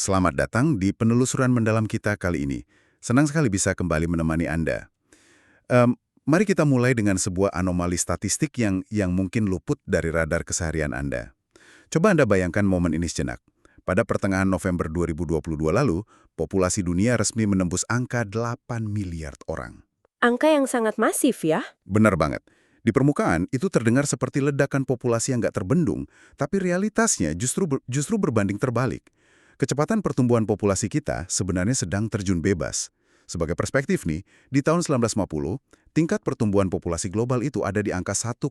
Selamat datang di penelusuran mendalam kita kali ini. Senang sekali bisa kembali menemani Anda. Mari kita mulai dengan sebuah anomali statistik yang mungkin luput dari radar keseharian Anda. Coba Anda bayangkan momen ini sejenak. Pada pertengahan November 2022 lalu, populasi dunia resmi menembus angka 8 miliar orang. Angka yang sangat masif ya. Benar banget. Di permukaan, itu terdengar seperti ledakan populasi yang nggak terbendung, tapi realitasnya justru berbanding terbalik. Kecepatan pertumbuhan populasi kita sebenarnya sedang terjun bebas. Sebagai perspektif nih, di tahun 1950, tingkat pertumbuhan populasi global itu ada di angka 1,7%.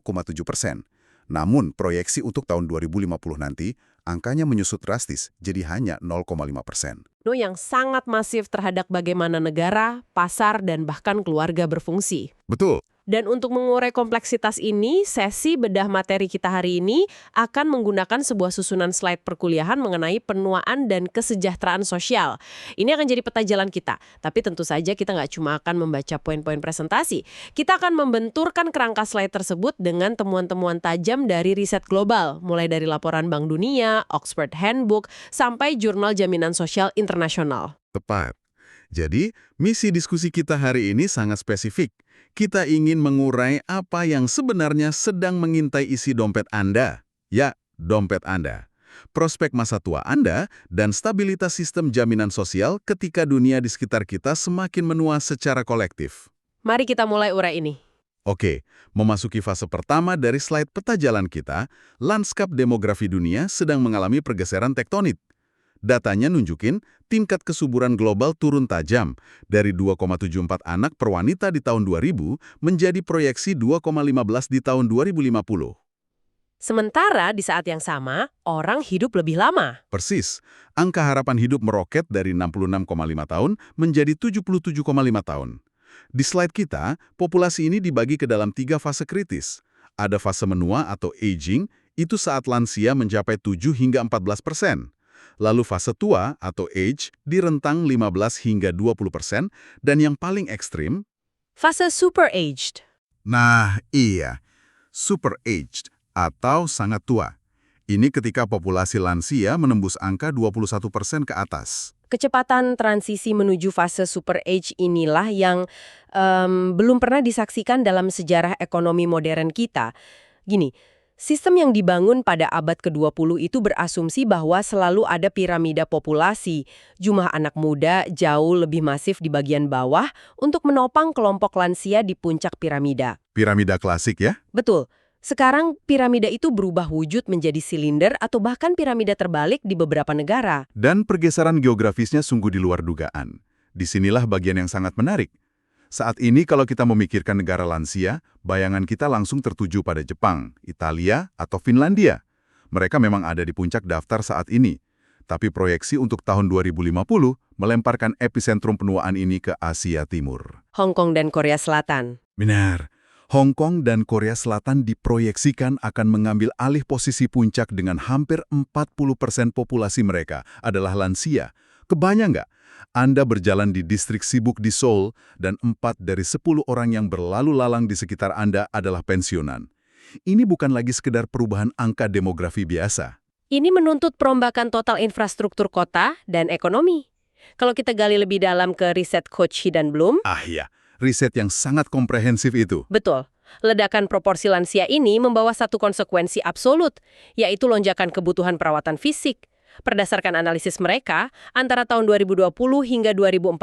Namun, proyeksi untuk tahun 2050 nanti, angkanya menyusut drastis, jadi hanya 0,5%. Yang sangat masif terhadap bagaimana negara, pasar, dan bahkan keluarga berfungsi. Betul. Dan untuk mengurai kompleksitas ini, sesi bedah materi kita hari ini akan menggunakan sebuah susunan slide perkuliahan mengenai penuaan dan kesejahteraan sosial. Ini akan jadi peta jalan kita. Tapi tentu saja kita nggak cuma akan membaca poin-poin presentasi. Kita akan membenturkan kerangka slide tersebut dengan temuan-temuan tajam dari riset global, mulai dari laporan Bank Dunia, Oxford Handbook, sampai Jurnal Jaminan Sosial Internasional. Tepat. Jadi, misi diskusi kita hari ini sangat spesifik. Kita ingin mengurai apa yang sebenarnya sedang mengintai isi dompet Anda. Ya, dompet Anda. Prospek masa tua Anda dan stabilitas sistem jaminan sosial ketika dunia di sekitar kita semakin menua secara kolektif. Mari kita mulai urai ini. Oke, memasuki fase pertama dari slide peta jalan kita, lanskap demografi dunia sedang mengalami pergeseran tektonik. Datanya nunjukin tingkat kesuburan global turun tajam dari 2,74 anak per wanita di tahun 2000 menjadi proyeksi 2,15 di tahun 2050. Sementara di saat yang sama, orang hidup lebih lama. Persis, angka harapan hidup meroket dari 66,5 tahun menjadi 77,5 tahun. Di slide kita, populasi ini dibagi ke dalam 3 fase kritis. Ada fase menua atau aging, itu saat lansia mencapai 7 hingga 14%. Lalu fase tua atau age di rentang 15 hingga 20%, dan yang paling ekstrim, Fase super aged. nah iya, super aged atau sangat tua. Ini ketika populasi lansia menembus angka 21% ke atas. Kecepatan transisi menuju fase super age inilah yang belum pernah disaksikan dalam sejarah ekonomi modern kita. Gini, sistem yang dibangun pada abad ke-20 itu berasumsi bahwa selalu ada piramida populasi. Jumlah anak muda jauh lebih masif di bagian bawah untuk menopang kelompok lansia di puncak piramida. Piramida klasik ya? Betul. Sekarang piramida itu berubah wujud menjadi silinder atau bahkan piramida terbalik di beberapa negara. Dan pergeseran geografisnya sungguh di luar dugaan. Disinilah bagian yang sangat menarik. Saat ini kalau kita memikirkan negara lansia, bayangan kita langsung tertuju pada Jepang, Italia, atau Finlandia. Mereka memang ada di puncak daftar saat ini. Tapi proyeksi untuk tahun 2050 melemparkan epicentrum penuaan ini ke Asia Timur. Hong Kong dan Korea Selatan. Benar. Hong Kong dan Korea Selatan diproyeksikan akan mengambil alih posisi puncak dengan hampir 40% populasi mereka adalah lansia. Kebayang nggak? Anda berjalan di distrik sibuk di Seoul dan 4 dari 10 orang yang berlalu lalang di sekitar Anda adalah pensiunan. Ini bukan lagi sekedar perubahan angka demografi biasa. Ini menuntut perombakan total infrastruktur kota dan ekonomi. Kalau kita gali lebih dalam ke riset Coach dan Bloom, Ya, riset yang sangat komprehensif itu. betul. Ledakan proporsi lansia ini membawa satu konsekuensi absolut, yaitu lonjakan kebutuhan perawatan fisik. Berdasarkan analisis mereka, antara tahun 2020 hingga 2040,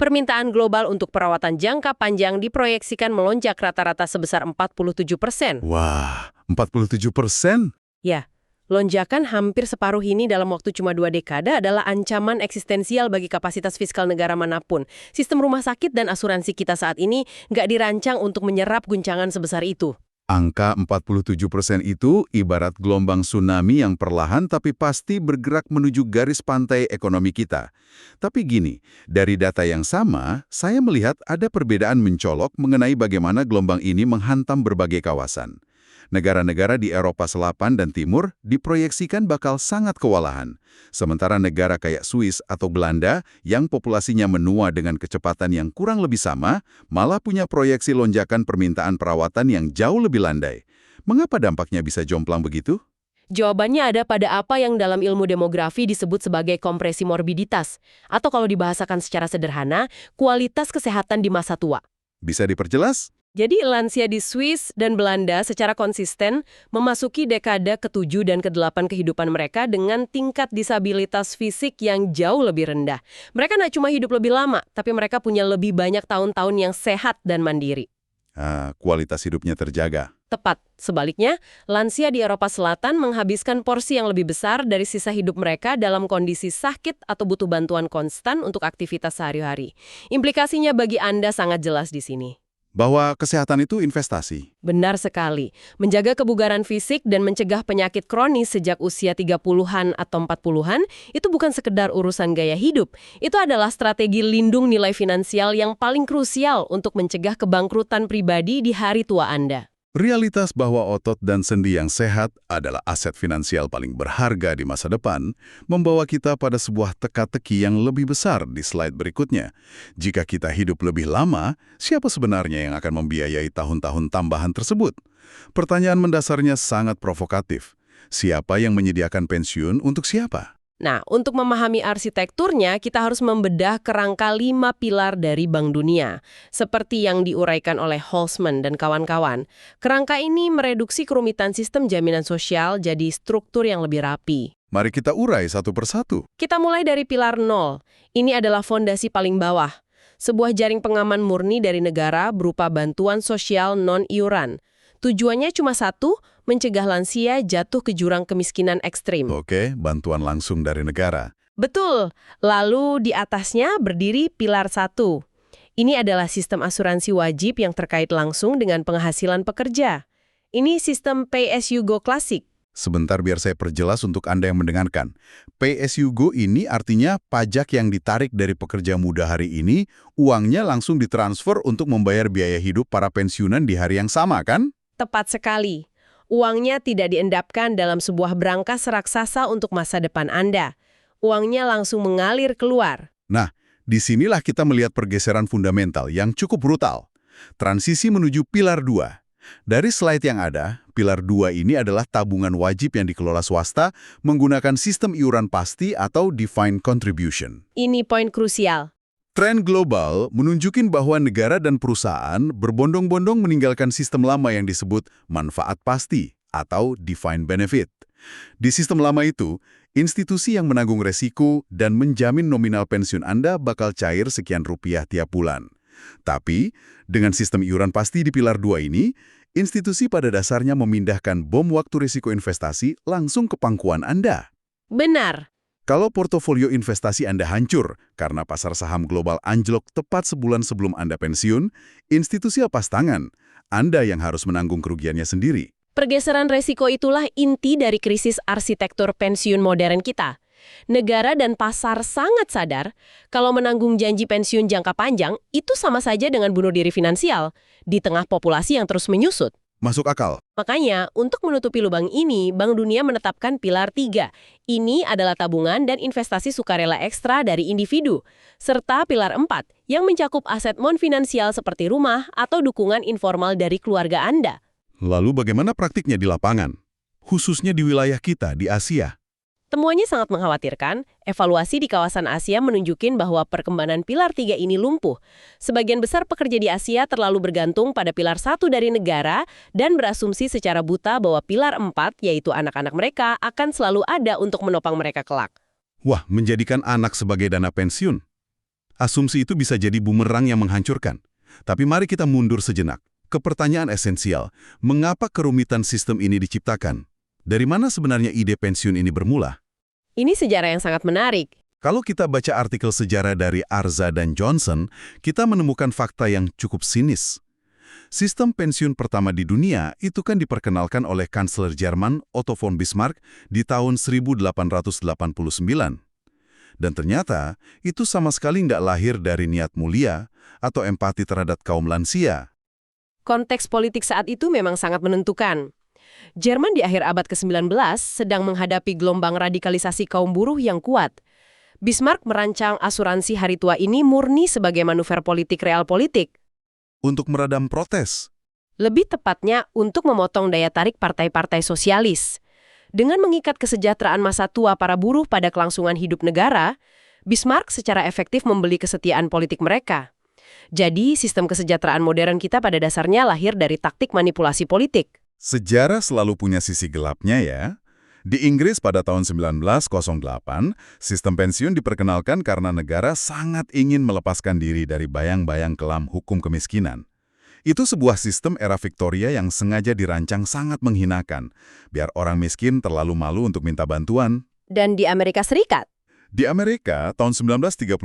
permintaan global untuk perawatan jangka panjang diproyeksikan melonjak rata-rata sebesar 47%. Wah, 47%? Ya, lonjakan hampir separuh ini dalam waktu cuma 2 dekade adalah ancaman eksistensial bagi kapasitas fiskal negara manapun. Sistem rumah sakit dan asuransi kita saat ini nggak dirancang untuk menyerap guncangan sebesar itu. Angka 47% itu ibarat gelombang tsunami yang perlahan tapi pasti bergerak menuju garis pantai ekonomi kita. Tapi gini, dari data yang sama, saya melihat ada perbedaan mencolok mengenai bagaimana gelombang ini menghantam berbagai kawasan. Negara-negara di Eropa Selatan dan Timur diproyeksikan bakal sangat kewalahan. Sementara negara kayak Swiss atau Belanda yang populasinya menua dengan kecepatan yang kurang lebih sama, malah punya proyeksi lonjakan permintaan perawatan yang jauh lebih landai. Mengapa dampaknya bisa jomplang begitu? Jawabannya ada pada apa yang dalam ilmu demografi disebut sebagai kompresi morbiditas, atau kalau dibahasakan secara sederhana, kualitas kesehatan di masa tua. Bisa diperjelas? Jadi lansia di Swiss dan Belanda secara konsisten memasuki dekade ke-7 dan ke-8 kehidupan mereka dengan tingkat disabilitas fisik yang jauh lebih rendah. Mereka nggak cuma hidup lebih lama, tapi mereka punya lebih banyak tahun-tahun yang sehat dan mandiri. Kualitas hidupnya terjaga. Tepat. Sebaliknya, lansia di Eropa Selatan menghabiskan porsi yang lebih besar dari sisa hidup mereka dalam kondisi sakit atau butuh bantuan konstan untuk aktivitas sehari-hari. Implikasinya bagi Anda sangat jelas di sini. Bahwa kesehatan itu investasi. Benar sekali. Menjaga kebugaran fisik dan mencegah penyakit kronis sejak usia 30-an atau 40-an itu bukan sekedar urusan gaya hidup. Itu adalah strategi lindung nilai finansial yang paling krusial untuk mencegah kebangkrutan pribadi di hari tua Anda. Realitas bahwa otot dan sendi yang sehat adalah aset finansial paling berharga di masa depan membawa kita pada sebuah teka-teki yang lebih besar di slide berikutnya. Jika kita hidup lebih lama, siapa sebenarnya yang akan membiayai tahun-tahun tambahan tersebut? Pertanyaan mendasarnya sangat provokatif. Siapa yang menyediakan pensiun untuk siapa? Nah, untuk memahami arsitekturnya, kita harus membedah kerangka 5 pilar dari Bank Dunia. Seperti yang diuraikan oleh Holzman dan kawan-kawan. Kerangka ini mereduksi kerumitan sistem jaminan sosial jadi struktur yang lebih rapi. Mari kita urai satu persatu. Kita mulai dari pilar 0. Ini adalah fondasi paling bawah. Sebuah jaring pengaman murni dari negara berupa bantuan sosial non-iuran. Tujuannya cuma satu, mencegah lansia jatuh ke jurang kemiskinan ekstrim. Oke, bantuan langsung dari negara. Betul. Lalu di atasnya berdiri pilar 1. Ini adalah sistem asuransi wajib yang terkait langsung dengan penghasilan pekerja. Ini sistem Pay As You Go klasik. Sebentar biar saya perjelas untuk Anda yang mendengarkan. Pay As You Go ini artinya pajak yang ditarik dari pekerja muda hari ini, uangnya langsung ditransfer untuk membayar biaya hidup para pensiunan di hari yang sama, kan? Tepat sekali. Uangnya tidak diendapkan dalam sebuah brankas raksasa untuk masa depan Anda. Uangnya langsung mengalir keluar. Nah, disinilah kita melihat pergeseran fundamental yang cukup brutal. Transisi menuju pilar 2. Dari slide yang ada, pilar 2 ini adalah tabungan wajib yang dikelola swasta menggunakan sistem iuran pasti atau defined contribution. Ini poin krusial. Tren global menunjukkan bahwa negara dan perusahaan berbondong-bondong meninggalkan sistem lama yang disebut manfaat pasti atau defined benefit. Di sistem lama itu, institusi yang menanggung resiko dan menjamin nominal pensiun Anda bakal cair sekian rupiah tiap bulan. Tapi, dengan sistem iuran pasti di pilar 2 ini, institusi pada dasarnya memindahkan bom waktu risiko investasi langsung ke pangkuan Anda. Benar. Kalau portofolio investasi Anda hancur karena pasar saham global anjlok tepat sebulan sebelum Anda pensiun, institusi lepas tangan. Anda yang harus menanggung kerugiannya sendiri. Pergeseran resiko itulah inti dari krisis arsitektur pensiun modern kita. Negara dan pasar sangat sadar kalau menanggung janji pensiun jangka panjang itu sama saja dengan bunuh diri finansial di tengah populasi yang terus menyusut. Masuk akal. Makanya, untuk menutupi lubang ini, Bank Dunia menetapkan pilar 3. Ini adalah tabungan dan investasi sukarela ekstra dari individu. Serta pilar 4, yang mencakup aset non-finansial seperti rumah atau dukungan informal dari keluarga Anda. Lalu bagaimana praktiknya di lapangan? Khususnya di wilayah kita, di Asia. Temuannya sangat mengkhawatirkan. Evaluasi di kawasan Asia menunjukkan bahwa perkembangan pilar 3 ini lumpuh. Sebagian besar pekerja di Asia terlalu bergantung pada pilar 1 dari negara dan berasumsi secara buta bahwa pilar 4, yaitu anak-anak mereka, akan selalu ada untuk menopang mereka kelak. Wah, menjadikan anak sebagai dana pensiun. Asumsi itu bisa jadi bumerang yang menghancurkan. Tapi mari kita mundur sejenak. Ke pertanyaan esensial, mengapa kerumitan sistem ini diciptakan? Dari mana sebenarnya ide pensiun ini bermula? Ini sejarah yang sangat menarik. Kalau kita baca artikel sejarah dari Arza dan Johnson, kita menemukan fakta yang cukup sinis. Sistem pensiun pertama di dunia itu kan diperkenalkan oleh Kanselir Jerman Otto von Bismarck di tahun 1889. Dan ternyata, itu sama sekali nggak lahir dari niat mulia atau empati terhadap kaum lansia. Konteks politik saat itu memang sangat menentukan. Jerman di akhir abad ke-19 sedang menghadapi gelombang radikalisasi kaum buruh yang kuat. Bismarck merancang asuransi hari tua ini murni sebagai manuver politik realpolitik. Untuk meredam protes. Lebih tepatnya untuk memotong daya tarik partai-partai sosialis. Dengan mengikat kesejahteraan masa tua para buruh pada kelangsungan hidup negara, Bismarck secara efektif membeli kesetiaan politik mereka. Jadi, sistem kesejahteraan modern kita pada dasarnya lahir dari taktik manipulasi politik. Sejarah selalu punya sisi gelapnya ya. Di Inggris pada tahun 1908, sistem pensiun diperkenalkan karena negara sangat ingin melepaskan diri dari bayang-bayang kelam hukum kemiskinan. Itu sebuah sistem era Victoria yang sengaja dirancang sangat menghinakan, biar orang miskin terlalu malu untuk minta bantuan. Dan di Amerika Serikat, Di Amerika, tahun 1935,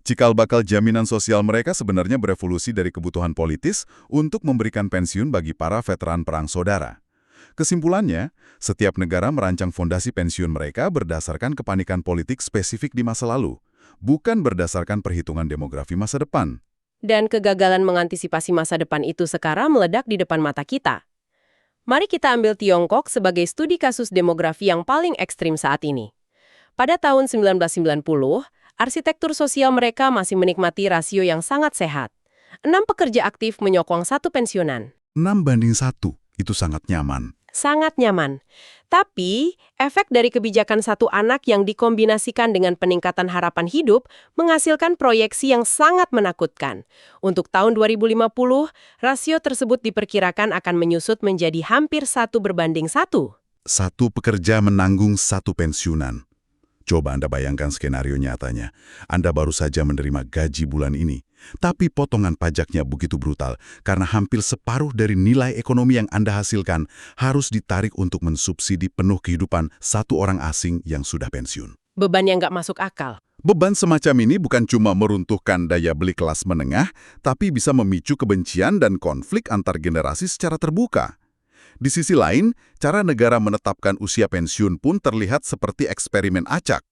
cikal bakal jaminan sosial mereka sebenarnya berevolusi dari kebutuhan politis untuk memberikan pensiun bagi para veteran perang saudara. Kesimpulannya, setiap negara merancang fondasi pensiun mereka berdasarkan kepanikan politik spesifik di masa lalu, bukan berdasarkan perhitungan demografi masa depan. dan kegagalan mengantisipasi masa depan itu sekarang meledak di depan mata kita. Mari kita ambil Tiongkok sebagai studi kasus demografi yang paling ekstrim saat ini. Pada tahun 1990, arsitektur sosial mereka masih menikmati rasio yang sangat sehat. 6 pekerja aktif menyokong 1 pensiunan. 6:1, itu sangat nyaman. Sangat nyaman. Tapi, efek dari kebijakan 1 anak yang dikombinasikan dengan peningkatan harapan hidup menghasilkan proyeksi yang sangat menakutkan. Untuk tahun 2050, rasio tersebut diperkirakan akan menyusut menjadi hampir 1:1. 1 pekerja menanggung 1 pensiunan. Coba Anda bayangkan skenario nyatanya. Anda baru saja menerima gaji bulan ini, tapi potongan pajaknya begitu brutal karena hampir separuh dari nilai ekonomi yang Anda hasilkan harus ditarik untuk mensubsidi penuh kehidupan 1 orang asing yang sudah pensiun. Beban yang nggak masuk akal. Beban semacam ini bukan cuma meruntuhkan daya beli kelas menengah, tapi bisa memicu kebencian dan konflik antar generasi secara terbuka. Di sisi lain, cara negara menetapkan usia pensiun pun terlihat seperti eksperimen acak.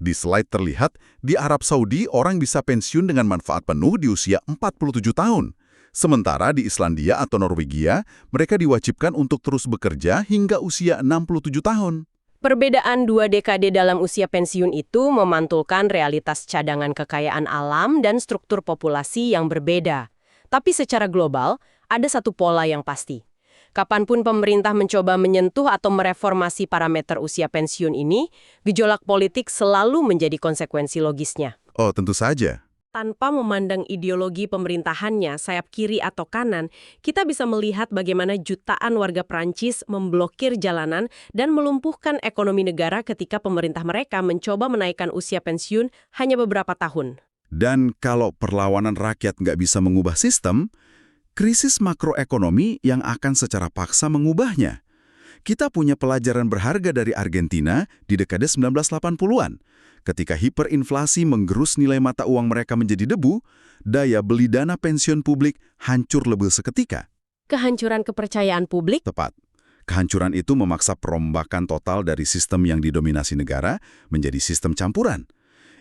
Di slide terlihat, di Arab Saudi orang bisa pensiun dengan manfaat penuh di usia 47 tahun. Sementara di Islandia atau Norwegia, mereka diwajibkan untuk terus bekerja hingga usia 67 tahun. Perbedaan 2 dekade dalam usia pensiun itu memantulkan realitas cadangan kekayaan alam dan struktur populasi yang berbeda. Tapi secara global, ada satu pola yang pasti. Kapanpun pemerintah mencoba menyentuh atau mereformasi parameter usia pensiun ini, gejolak politik selalu menjadi konsekuensi logisnya. Oh, tentu saja. Tanpa memandang ideologi pemerintahannya, sayap kiri atau kanan, kita bisa melihat bagaimana jutaan warga Prancis memblokir jalanan dan melumpuhkan ekonomi negara ketika pemerintah mereka mencoba menaikkan usia pensiun hanya beberapa tahun. Dan kalau perlawanan rakyat nggak bisa mengubah sistem, krisis makroekonomi yang akan secara paksa mengubahnya. Kita punya pelajaran berharga dari Argentina di dekade 1980-an. Ketika hiperinflasi menggerus nilai mata uang mereka menjadi debu, daya beli dana pensiun publik hancur lebur seketika. Kehancuran kepercayaan publik? Tepat. Kehancuran itu memaksa perombakan total dari sistem yang didominasi negara menjadi sistem campuran.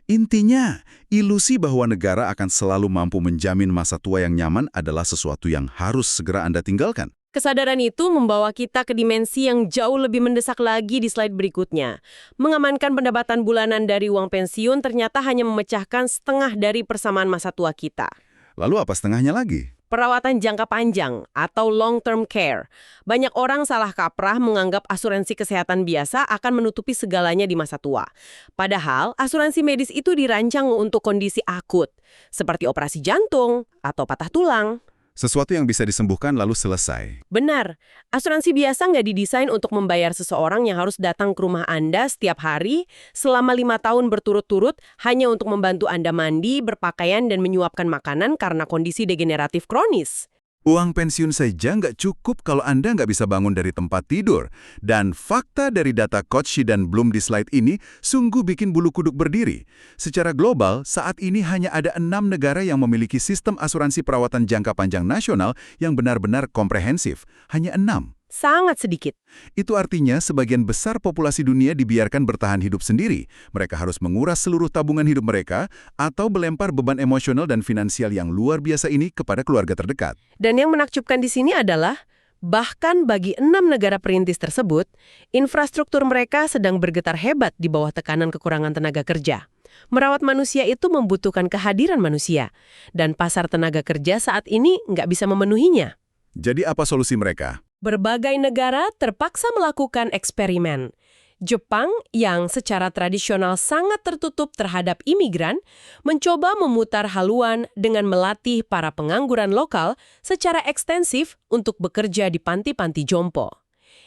Intinya, ilusi bahwa negara akan selalu mampu menjamin masa tua yang nyaman adalah sesuatu yang harus segera Anda tinggalkan. Kesadaran itu membawa kita ke dimensi yang jauh lebih mendesak lagi di slide berikutnya. Mengamankan pendapatan bulanan dari uang pensiun ternyata hanya memecahkan setengah dari persamaan masa tua kita. Lalu apa setengahnya lagi? Perawatan jangka panjang atau long-term care. Banyak orang salah kaprah menganggap asuransi kesehatan biasa akan menutupi segalanya di masa tua. Padahal, asuransi medis itu dirancang untuk kondisi akut, seperti operasi jantung atau patah tulang. Sesuatu yang bisa disembuhkan lalu selesai. Benar, asuransi biasa nggak didesain untuk membayar seseorang yang harus datang ke rumah Anda setiap hari selama 5 tahun berturut-turut hanya untuk membantu Anda mandi, berpakaian, dan menyuapkan makanan karena kondisi degeneratif kronis. Uang pensiun saja nggak cukup kalau Anda nggak bisa bangun dari tempat tidur. Dan fakta dari data Kochi dan Bloom di slide ini sungguh bikin bulu kuduk berdiri. Secara global, saat ini hanya ada 6 negara yang memiliki sistem asuransi perawatan jangka panjang nasional yang benar-benar komprehensif. Hanya 6. Sangat sedikit. Itu artinya sebagian besar populasi dunia dibiarkan bertahan hidup sendiri. Mereka harus menguras seluruh tabungan hidup mereka atau melempar beban emosional dan finansial yang luar biasa ini kepada keluarga terdekat. Dan yang menakjubkan di sini adalah, bahkan bagi 6 negara perintis tersebut, infrastruktur mereka sedang bergetar hebat di bawah tekanan kekurangan tenaga kerja. Merawat manusia itu membutuhkan kehadiran manusia, dan pasar tenaga kerja saat ini nggak bisa memenuhinya. Jadi apa solusi mereka? Berbagai negara terpaksa melakukan eksperimen. Jepang, yang secara tradisional sangat tertutup terhadap imigran, mencoba memutar haluan dengan melatih para pengangguran lokal secara ekstensif untuk bekerja di panti-panti jompo.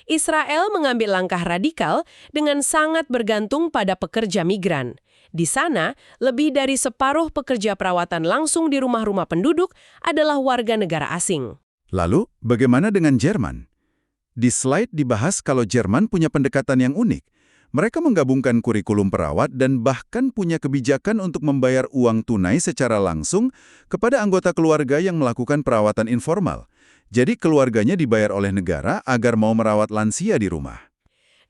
Israel mengambil langkah radikal dengan sangat bergantung pada pekerja migran. Di sana, lebih dari separuh pekerja perawatan langsung di rumah-rumah penduduk adalah warga negara asing. Lalu, bagaimana dengan Jerman? Di slide dibahas kalau Jerman punya pendekatan yang unik. Mereka menggabungkan kurikulum perawat dan bahkan punya kebijakan untuk membayar uang tunai secara langsung kepada anggota keluarga yang melakukan perawatan informal. Jadi keluarganya dibayar oleh negara agar mau merawat lansia di rumah.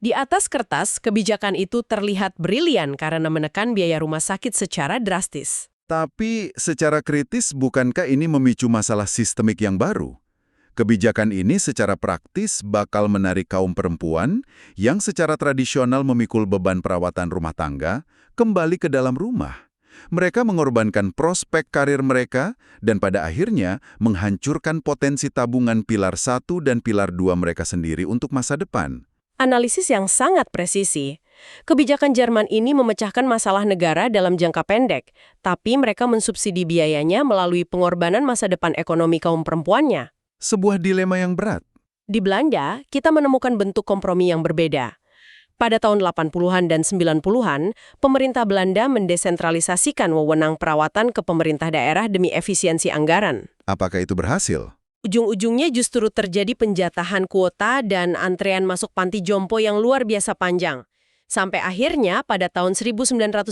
Di atas kertas, kebijakan itu terlihat brilian karena menekan biaya rumah sakit secara drastis. Tapi secara kritis, bukankah ini memicu masalah sistemik yang baru? Kebijakan ini secara praktis bakal menarik kaum perempuan yang secara tradisional memikul beban perawatan rumah tangga kembali ke dalam rumah. Mereka mengorbankan prospek karir mereka dan pada akhirnya menghancurkan potensi tabungan pilar 1 dan pilar 2 mereka sendiri untuk masa depan. Analisis yang sangat presisi. Kebijakan Jerman ini memecahkan masalah negara dalam jangka pendek, tapi mereka mensubsidi biayanya melalui pengorbanan masa depan ekonomi kaum perempuannya. Sebuah dilema yang berat. Di Belanda, kita menemukan bentuk kompromi yang berbeda. Pada tahun 80-an dan 90-an, pemerintah Belanda mendesentralisasikan wewenang perawatan ke pemerintah daerah demi efisiensi anggaran. Apakah itu berhasil? Ujung-ujungnya justru terjadi penjatahan kuota dan antrean masuk panti jompo yang luar biasa panjang. Sampai akhirnya pada tahun 1999,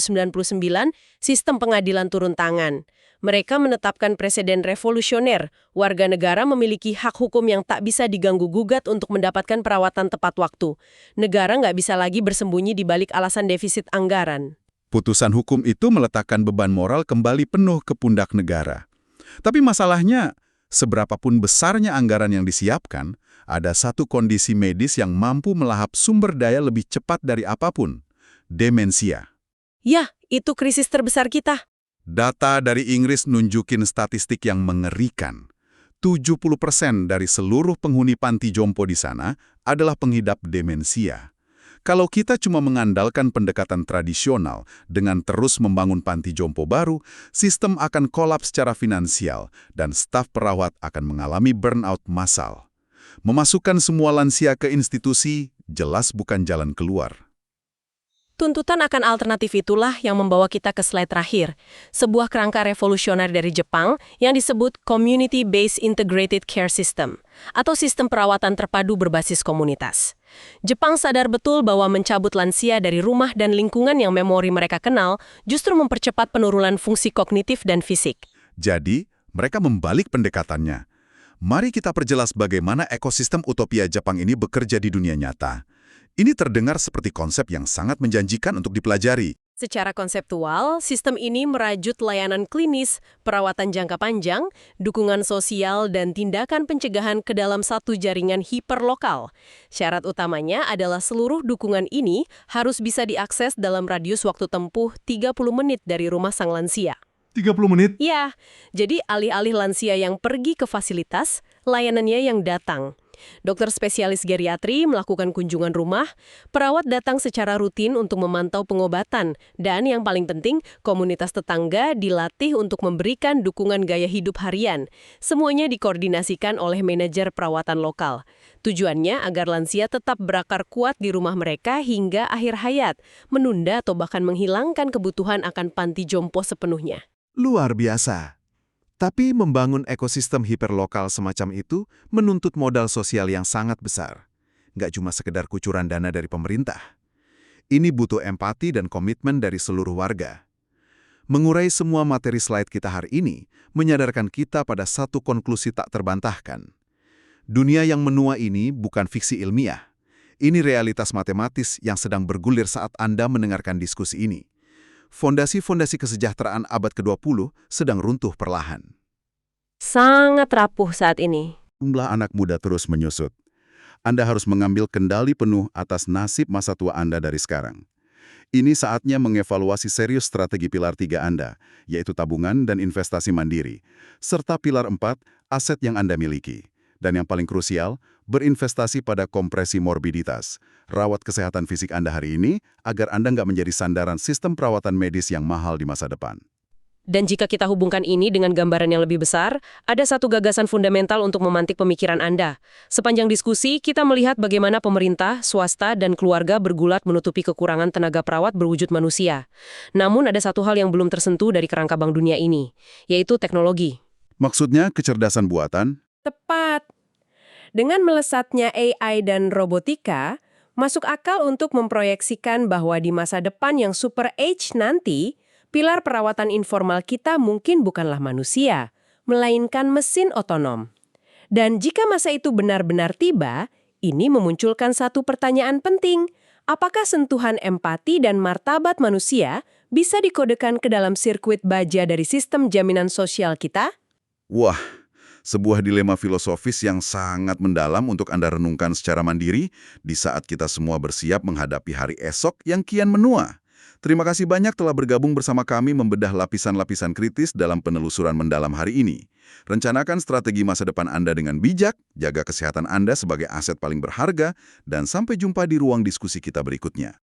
sistem pengadilan turun tangan. Mereka menetapkan presiden revolusioner, warga negara memiliki hak hukum yang tak bisa diganggu-gugat untuk mendapatkan perawatan tepat waktu. Negara nggak bisa lagi bersembunyi di balik alasan defisit anggaran. Putusan hukum itu meletakkan beban moral kembali penuh ke pundak negara. Tapi masalahnya, seberapapun besarnya anggaran yang disiapkan, ada satu kondisi medis yang mampu melahap sumber daya lebih cepat dari apapun, demensia. Yah, itu krisis terbesar kita. Data dari Inggris nunjukin statistik yang mengerikan. 70% dari seluruh penghuni panti jompo di sana adalah pengidap demensia. Kalau kita cuma mengandalkan pendekatan tradisional dengan terus membangun panti jompo baru, sistem akan kolaps secara finansial dan staf perawat akan mengalami burnout massal. Memasukkan semua lansia ke institusi jelas bukan jalan keluar. Tuntutan akan alternatif itulah yang membawa kita ke slide terakhir, sebuah kerangka revolusioner dari Jepang yang disebut Community-Based Integrated Care System, atau sistem perawatan terpadu berbasis komunitas. Jepang sadar betul bahwa mencabut lansia dari rumah dan lingkungan yang memori mereka kenal justru mempercepat penurunan fungsi kognitif dan fisik. Jadi, mereka membalik pendekatannya. Mari kita perjelas bagaimana ekosistem utopia Jepang ini bekerja di dunia nyata. Ini terdengar seperti konsep yang sangat menjanjikan untuk dipelajari. Secara konseptual, sistem ini merajut layanan klinis, perawatan jangka panjang, dukungan sosial, dan tindakan pencegahan ke dalam satu jaringan hiperlokal. Syarat utamanya adalah seluruh dukungan ini harus bisa diakses dalam radius waktu tempuh 30 menit dari rumah sang lansia. 30 menit? Ya, jadi alih-alih lansia yang pergi ke fasilitas, layanannya yang datang. Dokter spesialis geriatri melakukan kunjungan rumah, perawat datang secara rutin untuk memantau pengobatan, dan yang paling penting, komunitas tetangga dilatih untuk memberikan dukungan gaya hidup harian. Semuanya dikoordinasikan oleh manajer perawatan lokal. Tujuannya agar lansia tetap berakar kuat di rumah mereka hingga akhir hayat, menunda atau bahkan menghilangkan kebutuhan akan panti jompo sepenuhnya. Luar biasa. Tapi membangun ekosistem hiperlokal semacam itu menuntut modal sosial yang sangat besar. Nggak cuma sekedar kucuran dana dari pemerintah. Ini butuh empati dan komitmen dari seluruh warga. Mengurai semua materi slide kita hari ini, menyadarkan kita pada satu konklusi tak terbantahkan. Dunia yang menua ini bukan fiksi ilmiah. Ini realitas matematis yang sedang bergulir saat Anda mendengarkan diskusi ini. Fondasi-fondasi kesejahteraan abad ke-20 sedang runtuh perlahan. Sangat rapuh saat ini. Jumlah anak muda terus menyusut. Anda harus mengambil kendali penuh atas nasib masa tua Anda dari sekarang. Ini saatnya mengevaluasi serius strategi pilar 3 Anda, yaitu tabungan dan investasi mandiri, serta pilar 4, aset yang Anda miliki. Dan yang paling krusial, berinvestasi pada kompresi morbiditas. Rawat kesehatan fisik Anda hari ini agar Anda nggak menjadi sandaran sistem perawatan medis yang mahal di masa depan. Dan jika kita hubungkan ini dengan gambaran yang lebih besar, ada satu gagasan fundamental untuk memantik pemikiran Anda. Sepanjang diskusi, kita melihat bagaimana pemerintah, swasta, dan keluarga bergulat menutupi kekurangan tenaga perawat berwujud manusia. Namun ada satu hal yang belum tersentuh dari kerangka Bank Dunia ini, yaitu teknologi. Maksudnya kecerdasan buatan. Tepat. Dengan melesatnya AI dan robotika, masuk akal untuk memproyeksikan bahwa di masa depan yang super age nanti, pilar perawatan informal kita mungkin bukanlah manusia, melainkan mesin otonom. Dan jika masa itu benar-benar tiba, ini memunculkan satu pertanyaan penting. Apakah sentuhan empati dan martabat manusia bisa dikodekan ke dalam sirkuit baja dari sistem jaminan sosial kita? Wah, sebuah dilema filosofis yang sangat mendalam untuk Anda renungkan secara mandiri di saat kita semua bersiap menghadapi hari esok yang kian menua. Terima kasih banyak telah bergabung bersama kami membedah lapisan-lapisan kritis dalam penelusuran mendalam hari ini. Rencanakan strategi masa depan Anda dengan bijak, jaga kesehatan Anda sebagai aset paling berharga, dan sampai jumpa di ruang diskusi kita berikutnya.